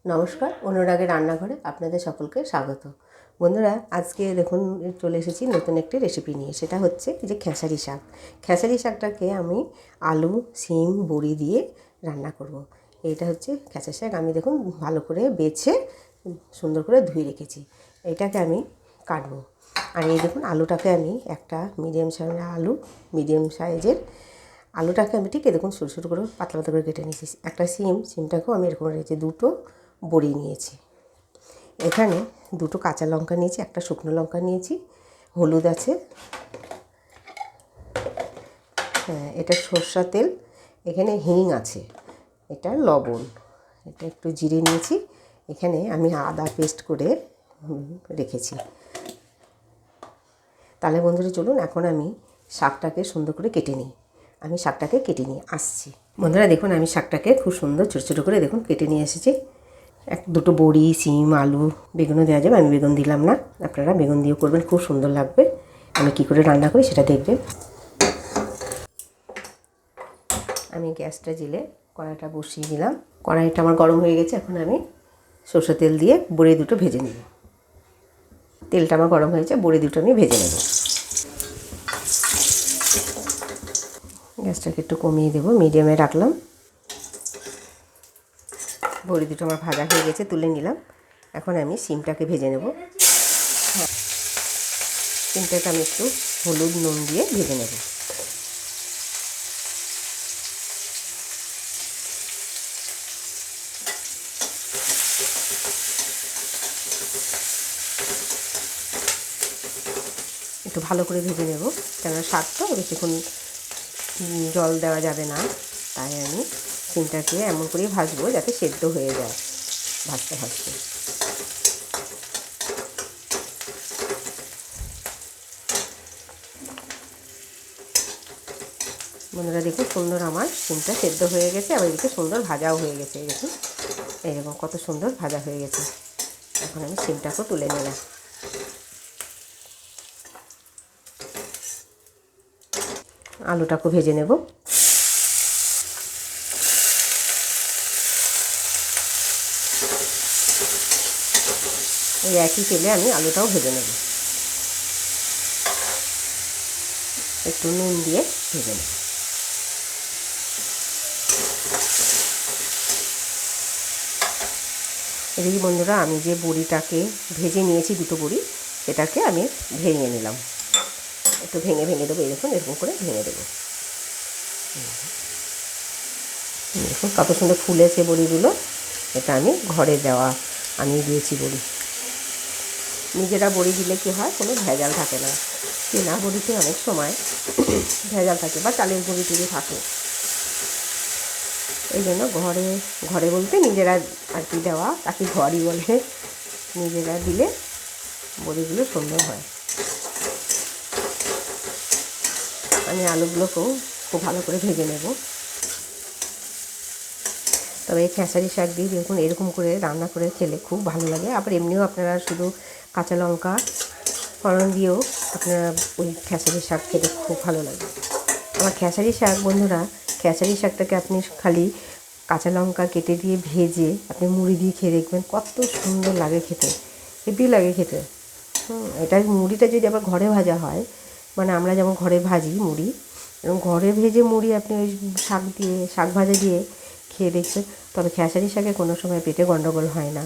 নমস্কার, অনুরাগের রান্নাঘরে আপনাদের সকলকে স্বাগত। বন্ধুরা, আজকে দেখুন চলে এসেছি নতুন একটি রেসিপি নিয়ে। সেটা হচ্ছে যে খেসারি শাক। খেসারি শাকটাকে আমি আলু, সিম, বড়ি দিয়ে রান্না করব। এইটা হচ্ছে খেসারি শাক। আমি দেখুন ভালো করে বেছে সুন্দর করে ধুয়ে রেখেছি। এটাকে আমি কাটবো। আর এই দেখুন আলুটাকে আমি একটা মিডিয়াম সাইজের আলুটাকে আমি ঠিক দেখুন ছোটো ছোটো করে পাতলা পাতলা করে কেটে নিয়েছি। একটা সিমটাকেও আমি এরকম রেখেছি। দুটো বড়ি নিয়েছি, এখানে দুটো কাঁচা লঙ্কা নিয়েছি, একটা শুকনো লঙ্কা নিয়েছি, হলুদ আছে, হ্যাঁ এটা সর্ষের তেল, এখানে হিং আছে, এটা লবণ, এটা একটু জিরে নিয়েছি, এখানে আমি আদা পেস্ট করে রেখেছি। তাহলে বন্ধুরা চলুন এখন আমি শাকটাকে সুন্দর করে কেটে নিই। আমি শাকটাকে কেটে নিয়ে আসছি। বন্ধুরা দেখুন আমি শাকটাকে খুব সুন্দর ছোটো ছোটো করে দেখুন কেটে নিয়ে এসেছি। দুটো বড়ি, সিম, আলু, বেগুনও দেওয়া যাবে, আমি বেগুন দিলাম না, আপনারা বেগুন দিয়েও করবেন, খুব সুন্দর লাগবে। আমি কী করে রান্না করি সেটা দেখবেন। আমি গ্যাসটা জেলে কড়াইটা বসিয়ে দিলাম। কড়াইটা আমার গরম হয়ে গেছে। এখন আমি সরষের তেল দিয়ে বড়ি দুটো ভেজে নেব। তেলটা আমার গরম হয়েছে, বড়ি দুটো আমি ভেজে নেব। গ্যাসটাকে একটু কমিয়ে দেবো, মিডিয়ামে রাখলাম। বড়ি দুটো আমার ভাজা হয়ে গেছে, তুলে নিলাম। এখন আমি সিমটাকে ভেজে নেব। সিমটাকে আমি একটু হলুদ নুন দিয়ে ভেজে নেব। একটু ভালো করে ভেজে নেব, কেননা শাক তো বেশিক্ষণ জল দেওয়া যাবে না, তাই আমি সিমটাকে এমন করেই ভাজবো যাতে সেদ্ধ হয়ে যায় ভাজতে ভাজতে। বন্ধুরা দেখুন সুন্দর আমার সিমটা সেদ্ধ হয়ে গেছে, আবার এদিকে সুন্দর ভাজাও হয়ে গেছে। দেখুন এইরকম কত সুন্দর ভাজা হয়ে গেছে। এখন আমি সিমটাকেও তুলে নিলাম। আলুটাকেও ভেজে নেব। এই একই তেলে আমি আলুটাও ভেজে নেব, একটু নুন দিয়ে ভেজে নেব। এদিকে বন্ধুরা আমি যে বড়িটাকে ভেজে নিয়েছি, দুটো বড়ি, সেটাকে আমি ভেঙে নিলাম। একটু ভেঙে ভেঙে দেবো, এরকম এরকম করে ভেঙে দেবো। দেখুন কত সুন্দর ফুলেছে বড়িগুলো। এটা আমি ঘরে আমি দিয়েছি বড়ি। নিজেরা বড়ি দিলে কী হয়, কোনো ভেজাল থাকে না। কেনা বড়িতে অনেক সময় ভেজাল থাকে বা চালের বড়ি টুড়ি থাকে। এই জন্য ঘরে বলতে নিজেরা আর কি দেওয়া, তাকে ঘরই বলে। নিজেরা দিলে বড়িগুলো সুন্দর হয়। আমি আলুগুলোকেও খুব ভালো করে ভেজে নেব। তবে এই খেসারি শাক দিয়ে দেখুন এরকম করে রান্না করে খেলে খুব ভালো লাগে। আবার এমনিও আপনারা শুধু কাঁচা লঙ্কা ফোড়ন দিয়েও আপনারা ওই খেসারি শাক খেতে খুব ভালো লাগে। আমার খেসারি শাক বন্ধুরা, খেসারি শাকটাকে আপনি খালি কাঁচা লঙ্কা কেটে দিয়ে ভেজে আপনি মুড়ি দিয়ে খেয়ে দেখবেন কত সুন্দর লাগে খেতে, হেভি লাগে খেতে। এটা মুড়িটা যদি আবার ঘরে ভাজা হয়, মানে আমরা যেমন ঘরে ভাজি মুড়ি, এবং ঘরে ভেজে মুড়ি আপনি ওই শাক ভাজা দিয়ে খেয়ে দেখবেন। তবে খেসারি শাকে কোনো সময় পেটে গন্ডগোল হয় না।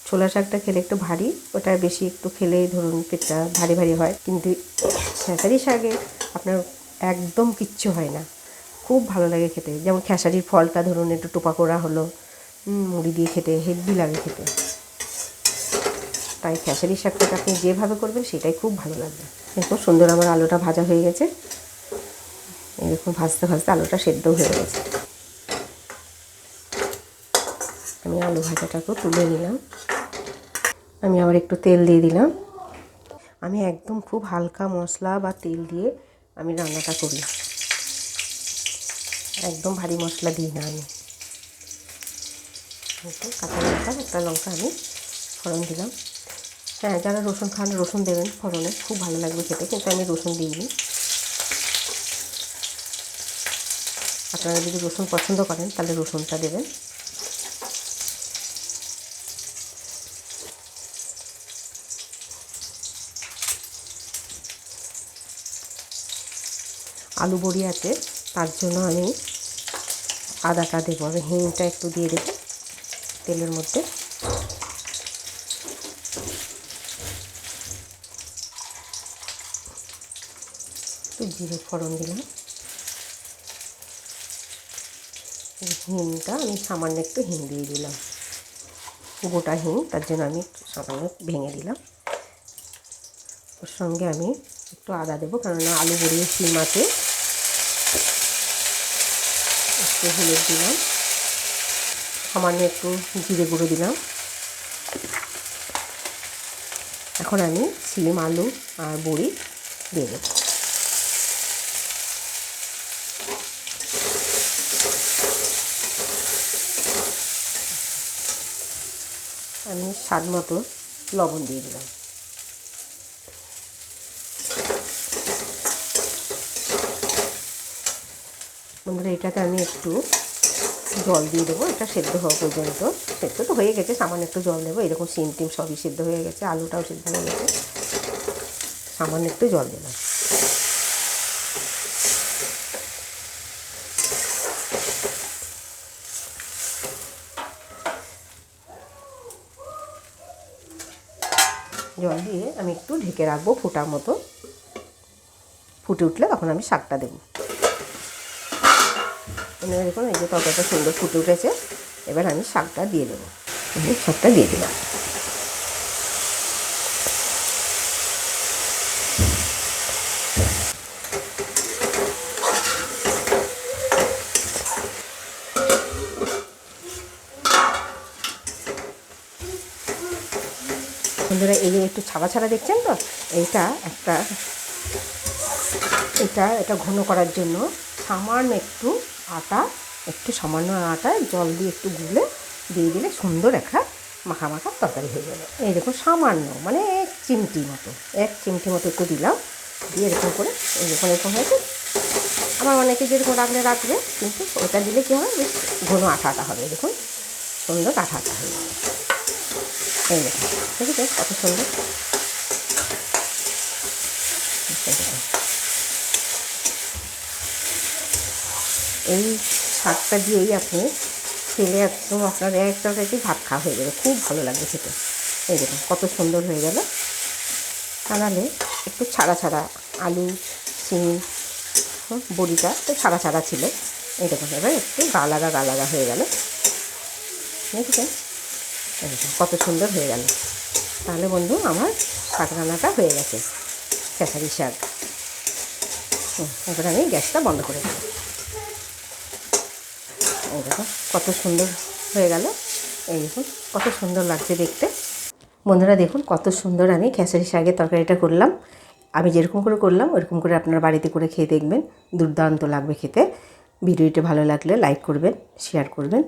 ছোলা শাকটা খেলে একটু ভারী, ওটা বেশি একটু খেলেই ধরুন পেটটা ভারী ভারী হয়, কিন্তু খেসারি শাকে আপনার একদম কিচ্ছু হয় না, খুব ভালো লাগে খেতে। যেমন খেসারির ফলটা ধরুন একটু টোপা করা হলো, মুড়ি দিয়ে খেতে হেভি লাগে খেতে। তাই খেসারি শাকটাকে আপনি যেভাবে করবেন সেটাই খুব ভালো লাগবে। দেখুন সুন্দর আমার আলুটা ভাজা হয়ে গেছে। এরকম ভাজতে ভাজতে আলুটা সেদ্ধ হয়ে গেছে। আমি আলু ভাজাটাকেও তুলে নিলাম। আমি আবার একটু তেল দিয়ে দিলাম। আমি একদম খুব হালকা মশলা বা তেল দিয়ে আমি রান্নাটা করি, একদম ভারী মশলা দিই না আমি। কাঁচা লঙ্কা, একটা লঙ্কা আমি ফোড়ন দিলাম। হ্যাঁ, যারা রসুন খান রসুন দেবেন ফোড়নে, খুব ভালো লাগবে খেতে, কিন্তু আমি রসুন দিইনি। আপনারা যদি রসুন পছন্দ করেন তাহলে রসুনটা দেবেন। আলু বড়ি আছে, তার জন্য আমি আদাটা দেবো। আমি হিংটা একটু দিয়ে দেবো তেলের মধ্যে। একটু জিরে ফোড়ন দিলাম। হিংটা আমি সামান্য একটু হিং দিয়ে দিলাম, গোটা হিং, তার জন্য আমি সামান্য ভেঙে দিলাম। ওর সঙ্গে আমি একটু আদা দেবো, কেননা আলু বড়ি শিম আছে। একটু হলুদ দিলাম, সামান্য একটু জিরে গুঁড়ো দিলাম। এখন আমি শিম, আলু আর বড়ি দিয়ে দেবো। আমি স্বাদ মতো লবণ দিয়ে দিলাম। বন্ধুরা, এটাতে আমি একটু জল দিয়ে দেবো, এটা সেদ্ধ হওয়া পর্যন্ত। সেদ্ধ তো হয়ে গেছে, সামান্য একটু জল দেবো। এরকম শিম টিম সবই সেদ্ধ হয়ে গেছে, আলুটাও সেদ্ধ হয়ে গেছে, সামান্য একটু জল দিলাম। জল দিয়ে আমি একটু ঢেকে রাখবো ফোটার মতো। ফুটে উঠলে তখন আমি শাকটা দেবো। দেখুন, এই যে তরকারিটা সুন্দর ফুটে উঠেছে। এবার আমি শাকটা দিয়ে দেবো। শাকটা দিয়ে দিলাম। বন্ধুরা, এই যে একটু ছাড়া ছাড়া দেখছেন তো, এটা ঘন করার জন্য সামান্য একটু আটা, সামান্য আটায় জল দিয়ে একটু গুলে দিয়ে দিলে সুন্দর একটা মাখা মাখা তরকারি হয়ে যাবে। এই দেখুন, সামান্য মানে এক চিমটি মতো একটু দিলাম, দিয়ে এরকম করে এরকম হয়েছে। আমার অনেকে যেরকম রাখবে, কিন্তু ওটা দিলে কী হবে, বেশ ঘন আটা হবে। দেখুন, সুন্দর আটা হয়ে যাবে। এই দেখুন, ঠিক আছে, কত সুন্দর। এই শাকটা দিয়েই আপনি খেলে একদম আপনার এক তরকারি ভাত খাওয়া হয়ে যাবে, খুব ভালো লাগবে খেতে। এই দেখুন কত সুন্দর হয়ে গেল। বানালে একটু ছাড়া ছাড়া আলু, শিম, বড়িটা একটু ছাড়া ছাড়া ছিল। এই দেখুন, এবার একটু গালাগা হয়ে গেল। দেখেছেন, এই দেখুন কত সুন্দর হয়ে গেল। তাহলে বন্ধু, আমার শাক রান্নাটা হয়ে গেছে, খেসারি শাক। এবার আমি গ্যাসটা বন্ধ করে দেবো। এই দেখুন কত সুন্দর হয়ে গেল। এই দেখুন কত সুন্দর লাগছে দেখতে। বন্ধুরা দেখুন কত সুন্দর আমি খেসারি শাকের তরকারিটা করলাম। আমি যেরকম করে করলাম ওরকম করে আপনার বাড়িতে করে খেয়ে দেখবেন, দুর্দান্ত লাগবে খেতে। ভিডিওটি ভালো লাগলে লাইক করবেন, শেয়ার করবেন।